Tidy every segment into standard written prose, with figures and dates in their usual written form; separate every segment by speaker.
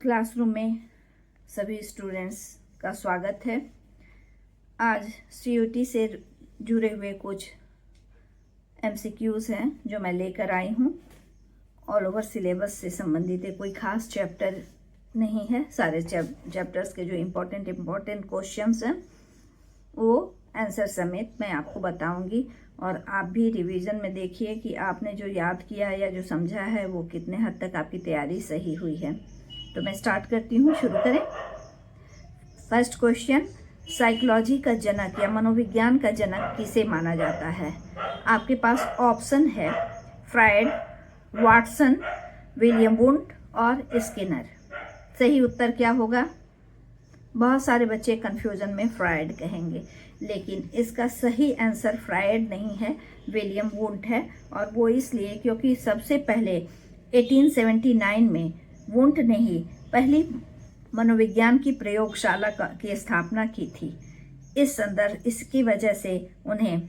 Speaker 1: Classroom में सभी students का स्वागत है। आज सीयूटी से जुड़े हुए कुछ एमसीक्यूज़ हैं जो मैं लेकर आई हूँ। ऑल ओवर सिलेबस से संबंधित है, कोई खास चैप्टर नहीं है। सारे चैप्टर्स के जो इम्पोर्टेंट क्वेश्चंस हैं वो आंसर समेत मैं आपको बताऊंगी, और आप भी रिवीजन में देखिए कि आपने जो याद किया या जो समझा है वो कितने हद तक आपकी तैयारी सही हुई है। तो मैं स्टार्ट करती हूँ, शुरू करें। फर्स्ट क्वेश्चन, साइकोलॉजी का जनक या मनोविज्ञान का जनक किसे माना जाता है? आपके पास ऑप्शन है फ्रायड, वाटसन, विलियम वुंट और स्किनर। सही उत्तर क्या होगा? बहुत सारे बच्चे कंफ्यूजन में फ्रायड कहेंगे, लेकिन इसका सही आंसर फ्रायड नहीं है, विलियम वुंट है। और वो इसलिए क्योंकि सबसे पहले 1879 में वुंट ने ही पहली मनोविज्ञान की प्रयोगशाला की स्थापना की थी। इसकी वजह से उन्हें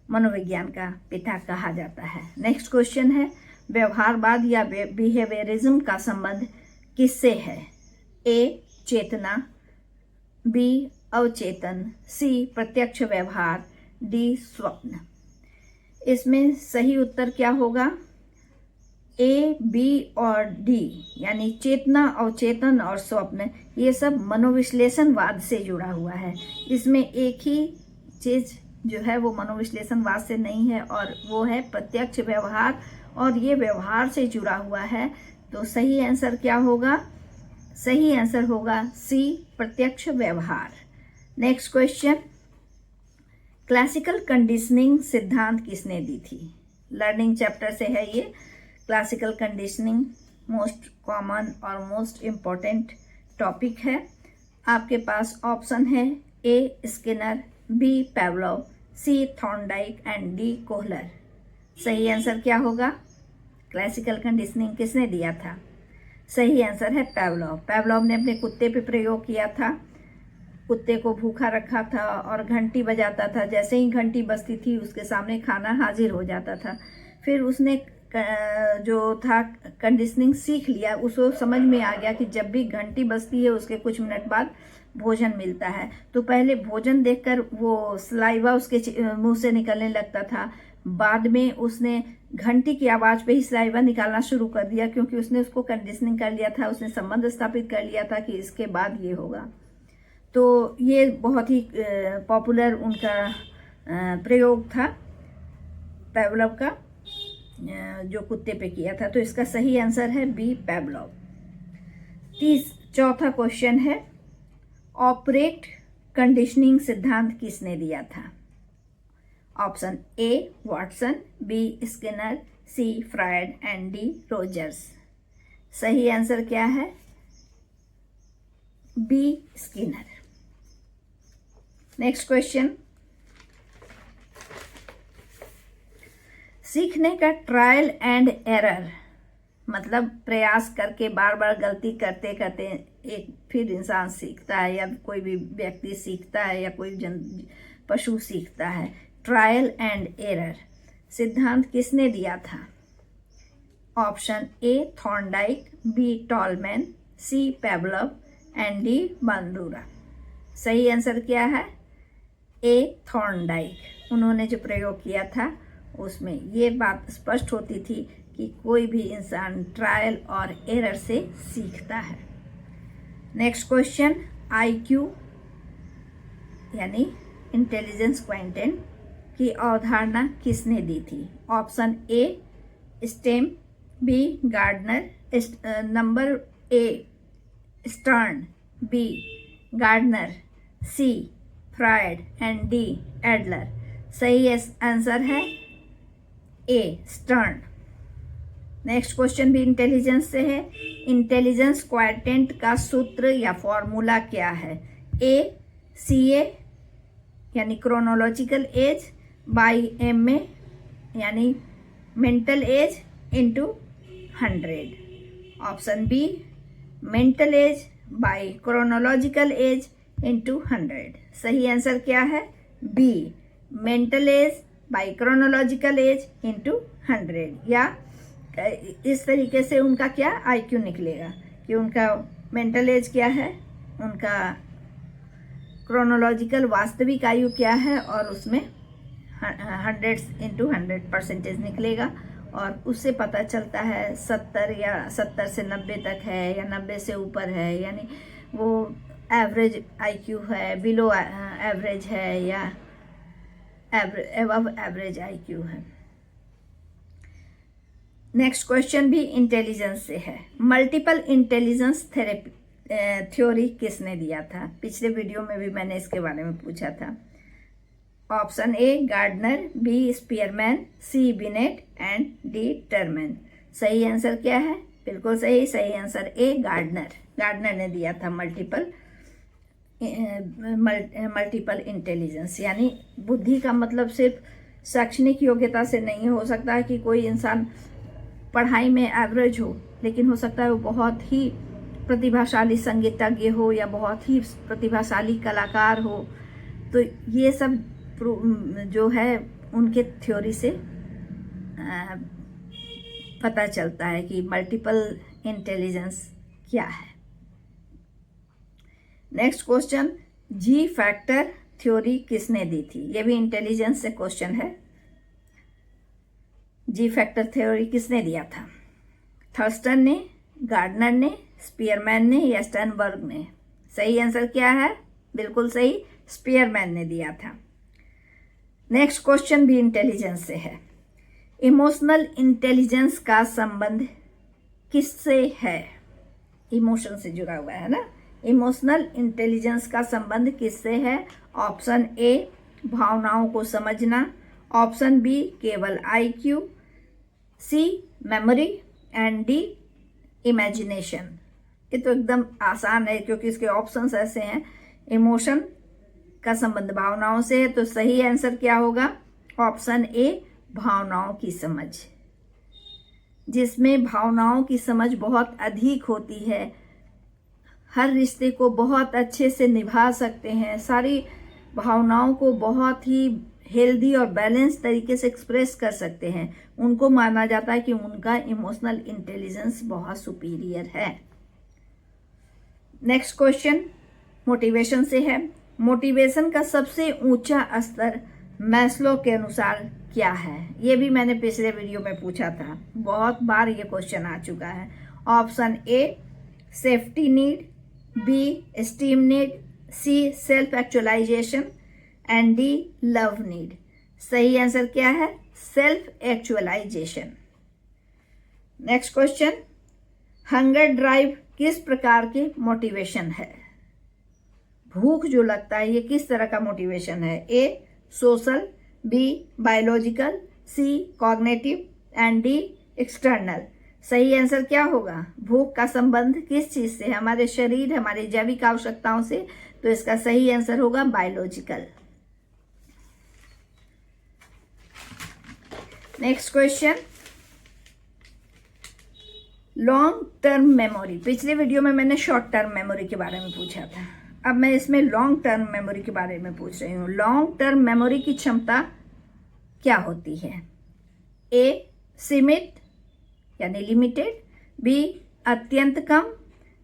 Speaker 1: मनोविज्ञान का पिता कहा जाता है। नेक्स्ट क्वेश्चन है, व्यवहारवाद या बिहेवियरिज्म का संबंध किससे है? ए चेतना, बी अवचेतन, सी प्रत्यक्ष व्यवहार, डी स्वप्न। इसमें सही उत्तर क्या होगा? ए, बी और डी, यानी चेतना, अवचेतन और स्वप्न, ये सब मनोविश्लेषणवाद से जुड़ा हुआ है। इसमें एक ही चीज जो है वो मनोविश्लेषणवाद से नहीं है, और वो है प्रत्यक्ष व्यवहार, और ये व्यवहार से जुड़ा हुआ है। तो सही आंसर क्या होगा? सही आंसर होगा सी प्रत्यक्ष व्यवहार। नेक्स्ट क्वेश्चन, क्लासिकल कंडीशनिंग सिद्धांत किसने दी थी? लर्निंग चैप्टर से है ये। क्लासिकल कंडीशनिंग मोस्ट कॉमन और मोस्ट इम्पॉर्टेंट टॉपिक है। आपके पास ऑप्शन है A Skinner, B Pavlov, C Thorndike and D Kohler. सही आंसर क्या होगा? क्लासिकल कंडीशनिंग किसने दिया था? सही आंसर है पैवलोव। पैवलोव ने अपने कुत्ते पे प्रयोग किया था। कुत्ते को भूखा रखा था और घंटी बजाता था, जैसे ही घंटी बजती थी उसके सामने खाना हाजिर हो जाता था। फिर उसने जो था कंडीशनिंग सीख लिया, उसको समझ में आ गया कि जब भी घंटी बजती है उसके कुछ मिनट बाद भोजन मिलता है। तो पहले भोजन देखकर वो सलाइवा उसके मुंह से निकलने लगता था। बाद में उसने घंटी की आवाज पे ही सलाइवा निकालना शुरू कर दिया, क्योंकि उसने उसको कंडीशनिंग कर लिया था, उसने संबंध स्थापित कर लिया था कि इसके बाद ये होगा। तो ये बहुत ही पॉपुलर उनका प्रयोग था पैवलोव का, जो कुत्ते पे किया था। तो इसका सही आंसर है बी पैवलोव। चौथा क्वेश्चन है, ऑपरेट कंडीशनिंग सिद्धांत किसने दिया था? Option A Watson, B Skinner, C Freud and D Rogers. सही आंसर क्या है? B Skinner. नेक्स्ट क्वेश्चन, सीखने का ट्रायल एंड एरर मतलब प्रयास करके बार बार गलती करते करते एक फिर इंसान सीखता है, या कोई भी व्यक्ति सीखता है, या कोई पशु सीखता है। ट्रायल एंड एरर सिद्धांत किसने दिया था? Option A Thorndike, B Tolman, C Pavlov and D Bandura. सही आंसर क्या है? A Thorndike. उन्होंने जो प्रयोग किया था उसमें ये बात स्पष्ट होती थी कि कोई भी इंसान ट्रायल और एरर से सीखता है। नेक्स्ट क्वेश्चन, आईक्यू यानी इंटेलिजेंस क्वांटिटेंट की अवधारणा किसने दी थी? Option A Stern, B Gardner, number A Stern, B Gardner, C Freud and D Adler. सही आंसर है ए स्टर्न। नेक्स्ट क्वेश्चन भी इंटेलिजेंस से है। इंटेलिजेंस क्वांटिटेंट का सूत्र या फॉर्मूला क्या है? ए CA यानी क्रोनोलॉजिकल एज बाई MA यानी mental as into 100। Option B mental as by chronological age into 100। सही आंसर क्या है? B mental as by chronological age into 100। या इस तरीके से उनका क्या IQ निकलेगा कि उनका मेंटल एज क्या है, उनका क्रोनोलॉजिकल वास्तविक आयु क्या है, और उसमें 100/100% निकलेगा और उससे पता चलता है 70 या 70 से 90 तक है या 90 से ऊपर है, यानी वो एवरेज आईक्यू है, बिलो एवरेज है या एबव एवरेज आईक्यू है। नेक्स्ट क्वेश्चन भी इंटेलिजेंस से है। मल्टीपल इंटेलिजेंस थ्योरी किसने दिया था? पिछले वीडियो में भी मैंने इसके बारे में पूछा था। Option A Gardner, B Spearman, C Binet and D Terman. सही आंसर क्या है? बिल्कुल सही, सही आंसर ए गार्डनर। गार्डनर ने दिया था मल्टीपल इंटेलिजेंस। यानी बुद्धि का मतलब सिर्फ शैक्षणिक योग्यता से नहीं हो सकता है कि कोई इंसान पढ़ाई में एवरेज हो, लेकिन हो सकता है वो बहुत ही प्रतिभाशाली संगीतज्ञ हो या बहुत ही प्रतिभाशाली कलाकार हो। तो ये सब जो है उनके थ्योरी से पता चलता है कि मल्टीपल इंटेलिजेंस क्या है। नेक्स्ट क्वेश्चन, जी फैक्टर थ्योरी किसने दी थी? ये भी इंटेलिजेंस से क्वेश्चन है। जी फैक्टर थ्योरी किसने दिया था? थर्स्टन ने, गार्डनर ने, स्पीयरमैन ने या स्टर्नबर्ग ने? सही आंसर क्या है? बिल्कुल सही, स्पीयरमैन ने दिया था। नेक्स्ट क्वेश्चन भी इंटेलिजेंस से है। इमोशनल इंटेलिजेंस का संबंध किससे है? इमोशन से जुड़ा हुआ है ना। इमोशनल इंटेलिजेंस का संबंध किससे है? ऑप्शन ए भावनाओं को समझना, ऑप्शन बी केवल IQ, C memory and D imagination. ये तो एकदम आसान है क्योंकि इसके ऑप्शंस ऐसे हैं। इमोशन का संबंध भावनाओं से है, तो सही आंसर क्या होगा? ऑप्शन ए भावनाओं की समझ। जिसमें भावनाओं की समझ बहुत अधिक होती है, हर रिश्ते को बहुत अच्छे से निभा सकते हैं, सारी भावनाओं को बहुत ही हेल्दी और बैलेंस तरीके से एक्सप्रेस कर सकते हैं, उनको माना जाता है कि उनका इमोशनल इंटेलिजेंस बहुत सुपीरियर है। नेक्स्ट क्वेश्चन मोटिवेशन से है। मोटिवेशन का सबसे ऊंचा स्तर मैस्लो के अनुसार क्या है? ये भी मैंने पिछले वीडियो में पूछा था, बहुत बार ये क्वेश्चन आ चुका है। Option A safety need, B esteem need, C self actualisation and D love need. सही आंसर क्या है? Self actualisation. Next question, hunger drive किस प्रकार के मोटिवेशन है? भूख जो लगता है ये किस तरह का मोटिवेशन है? A social, B biological, C cognitive and D external. सही आंसर क्या होगा? भूख का संबंध किस चीज से है? हमारे शरीर, हमारी जैविक आवश्यकताओं से। तो इसका सही आंसर होगा biological. Next question, long term memory. पिछले वीडियो में मैंने शॉर्ट टर्म मेमोरी के बारे में पूछा था, अब मैं इसमें लॉन्ग टर्म मेमोरी के बारे में पूछ रही हूँ। लॉन्ग टर्म मेमोरी की क्षमता क्या होती है? ए सीमित यानी लिमिटेड, बी अत्यंत कम,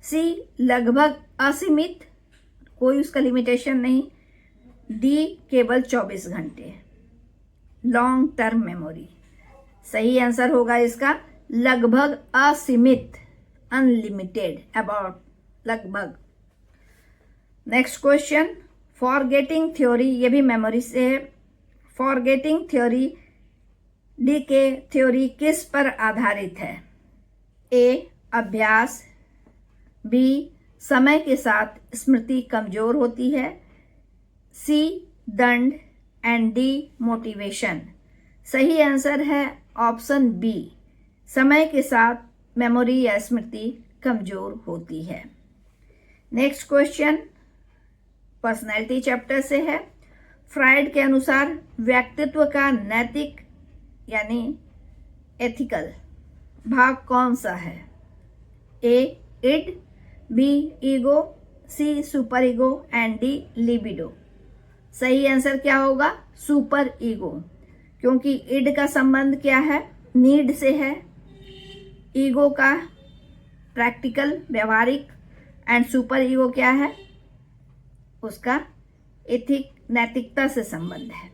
Speaker 1: सी लगभग असीमित, कोई उसका लिमिटेशन नहीं, डी केवल 24 घंटे। लॉन्ग टर्म मेमोरी सही आंसर होगा इसका लगभग असीमित, अनलिमिटेड, अबाउट, लगभग। नेक्स्ट क्वेश्चन, फॉरगेटिंग थ्योरी, ये भी मेमोरी से है। फॉरगेटिंग थ्योरी, डी के थ्योरी किस पर आधारित है? ए अभ्यास, बी समय के साथ स्मृति कमजोर होती है, सी दंड एंड डी मोटिवेशन। सही आंसर है ऑप्शन बी, समय के साथ मेमोरी या स्मृति कमजोर होती है। नेक्स्ट क्वेश्चन पर्सनैलिटी चैप्टर से है। फ्राइड के अनुसार व्यक्तित्व का नैतिक यानी एथिकल भाग कौन सा है? A id, B ego, C super ego and D libido. सही आंसर क्या होगा? सुपर ईगो, क्योंकि इड का संबंध क्या है? नीड से है, ईगो का प्रैक्टिकल, व्यवहारिक, एंड सुपर ईगो क्या है, उसका एथिक, नैतिकता से संबंध है।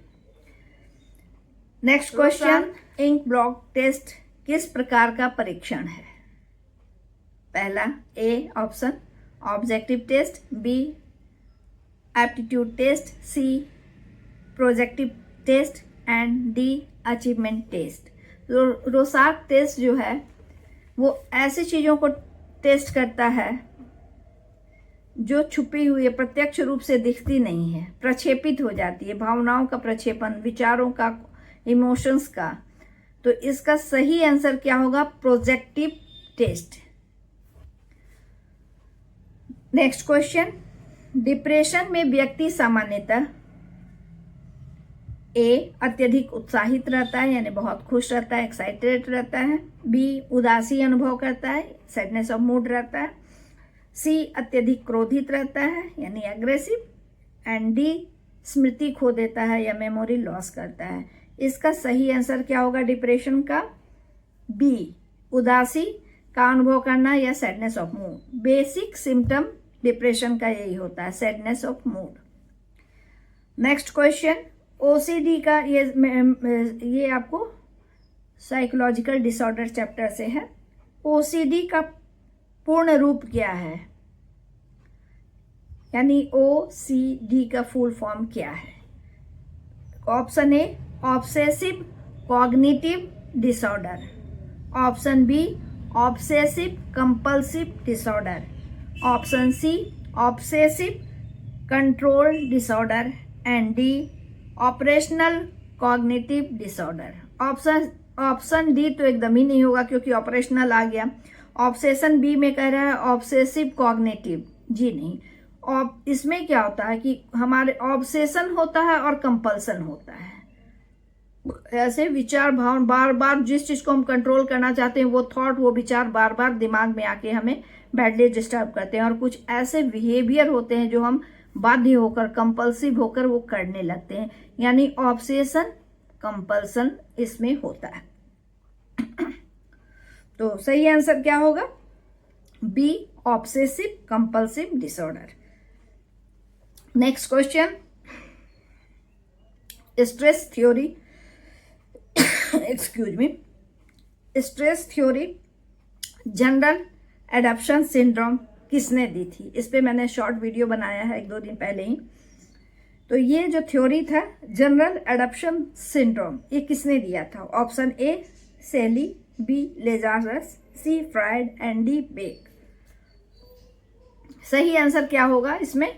Speaker 1: Next question, ink blot test किस प्रकार का परीक्षण है? पहला A option objective test, B aptitude test, C projective test and D achievement test. Rorschach test जो है वो ऐसी चीज़ों को टेस्ट करता है जो छुपी हुई है, प्रत्यक्ष रूप से दिखती नहीं है, प्रक्षेपित हो जाती है, भावनाओं का प्रक्षेपण, विचारों का, इमोशंस का। तो इसका सही आंसर क्या होगा? Projective test. Next question, depression में व्यक्ति सामान्यतः ए अत्यधिक उत्साहित रहता है यानी बहुत खुश रहता है, एक्साइटेड रहता है, बी उदासी अनुभव करता है, सैडनेस ऑफ मूड रहता है, सी अत्यधिक क्रोधित रहता है यानी एग्रेसिव, एंड डी स्मृति खो देता है या मेमोरी लॉस करता है। इसका सही आंसर क्या होगा डिप्रेशन का? बी उदासी का अनुभव करना या sadness of mood. Basic symptom depression का यही होता है, sadness of mood. Next question, OCD का ये आपको साइकोलॉजिकल डिसऑर्डर चैप्टर से है। ओसीडी का पूर्ण रूप क्या है, यानी ओसीडी का फुल फॉर्म क्या है? Option A obsessive cognitive disorder, option B obsessive compulsive disorder, option C obsessive control disorder and D operational cognitive disorder. Option D तो एकदम ही नहीं होगा क्योंकि ऑपरेशनल आ गया। ऑब्सेशन बी में कह रहा है ऑब्सेसिव कॉग्निटिव, जी नहीं। और इसमें क्या होता है कि हमारे ऑब्सेशन होता है और कंपल्सन होता है। ऐसे विचार भाव बार बार जिस चीज को हम कंट्रोल करना चाहते हैं वो थॉट, वो विचार बार बार दिमाग में आके हमें बैडली डिस्टर्ब करते हैं। और कुछ ऐसे बिहेवियर होते हैं जो हम बाध्य होकर, कंपल्सिव होकर वो करने लगते हैं, यानी ऑब्सेशन कंपल्सन इसमें होता है। तो सही आंसर क्या होगा? B obsessive compulsive disorder. Next question, stress theory excuse me, stress theory general adoption syndrome किसने दी थी? इस पे मैंने शॉर्ट वीडियो बनाया है 1-2 दिन पहले ही। तो ये जो थ्योरी था जनरल एडॉप्शन सिंड्रोम, ये किसने दिया था? Option A Selye, B Lazarus, C Freud and D Beck. सही आंसर क्या होगा इसमें?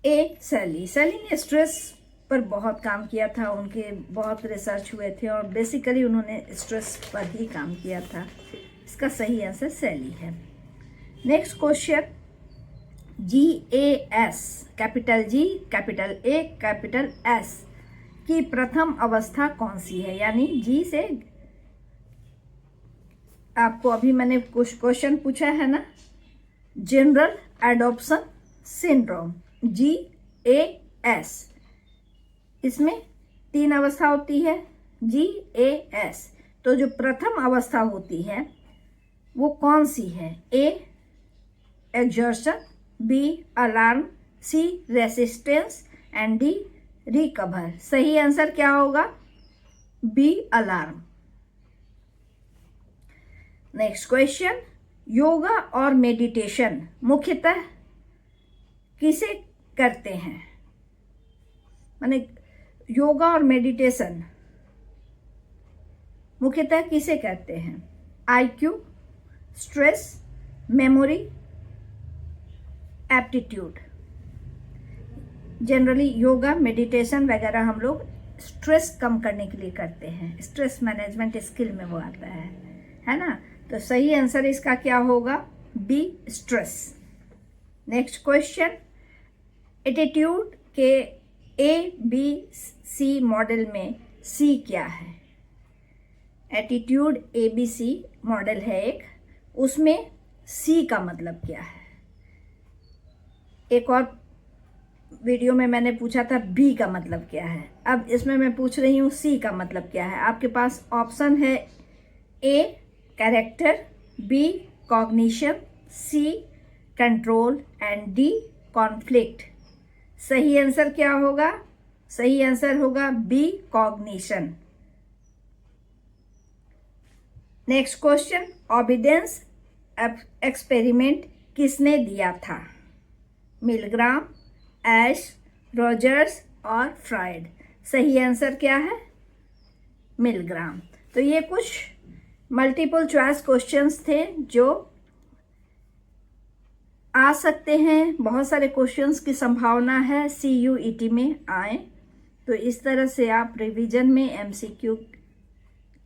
Speaker 1: ए सेली। सेली ने स्ट्रेस पर बहुत काम किया था, उनके बहुत रिसर्च हुए थे और बेसिकली उन्होंने स्ट्रेस पर ही काम किया था। इसका सही आंसर सेली है। Next question, GAS, capital G, capital A, capital S की प्रथम अवस्था कौन सी है? यानी G से आपको अभी मैंने कुछ क्वेश्चन पूछा है ना, जनरल एडॉप्शन सिंड्रोम GAS, इसमें 3 अवस्था होती है GAS। तो जो प्रथम अवस्था होती है वो कौन सी है? A exertion, B alarm, C resistance and D recover. सही आंसर क्या होगा? B alarm. Next question, yoga और मेडिटेशन मुख्यतः किसे करते हैं? माने योगा और मेडिटेशन मुख्यतः किसे करते हैं? IQ, stress, memory, aptitude. Generally yoga, meditation वगैरह हम लोग स्ट्रेस कम करने के लिए करते हैं, स्ट्रेस मैनेजमेंट स्किल में वो आता है ना। तो सही आंसर इसका क्या होगा? B stress. Next question, attitude के ABC मॉडल में C क्या है? एटीट्यूड ABC मॉडल है एक, उसमें C का मतलब क्या है? एक और वीडियो में मैंने पूछा था B का मतलब क्या है, अब इसमें मैं पूछ रही हूँ C का मतलब क्या है। आपके पास ऑप्शन है A character, B cognition, C control and D conflict. सही आंसर क्या होगा? सही आंसर होगा B cognition. Next question, obedience experiment किसने दिया था? मिलग्राम, एश, रॉजर्स और फ्राइड। सही आंसर क्या है? मिलग्राम। तो ये कुछ मल्टीपल चॉइस क्वेश्चंस थे जो आ सकते हैं। बहुत सारे क्वेश्चंस की संभावना है CUET में आए। तो इस तरह से आप रिवीजन में MCQ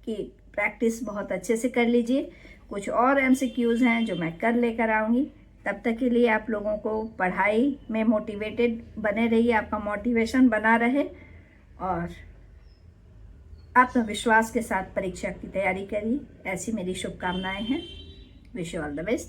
Speaker 1: की प्रैक्टिस बहुत अच्छे से कर लीजिए। कुछ और MCQs हैं जो मैं कर लेकर आऊँगी। तब तक के लिए आप लोगों को पढ़ाई में मोटिवेटेड बने रहिए, आपका मोटिवेशन बना रहे और आत्मविश्वास के साथ परीक्षा की तैयारी करिए। ऐसी मेरी शुभकामनाएं हैं। Wish you all the best.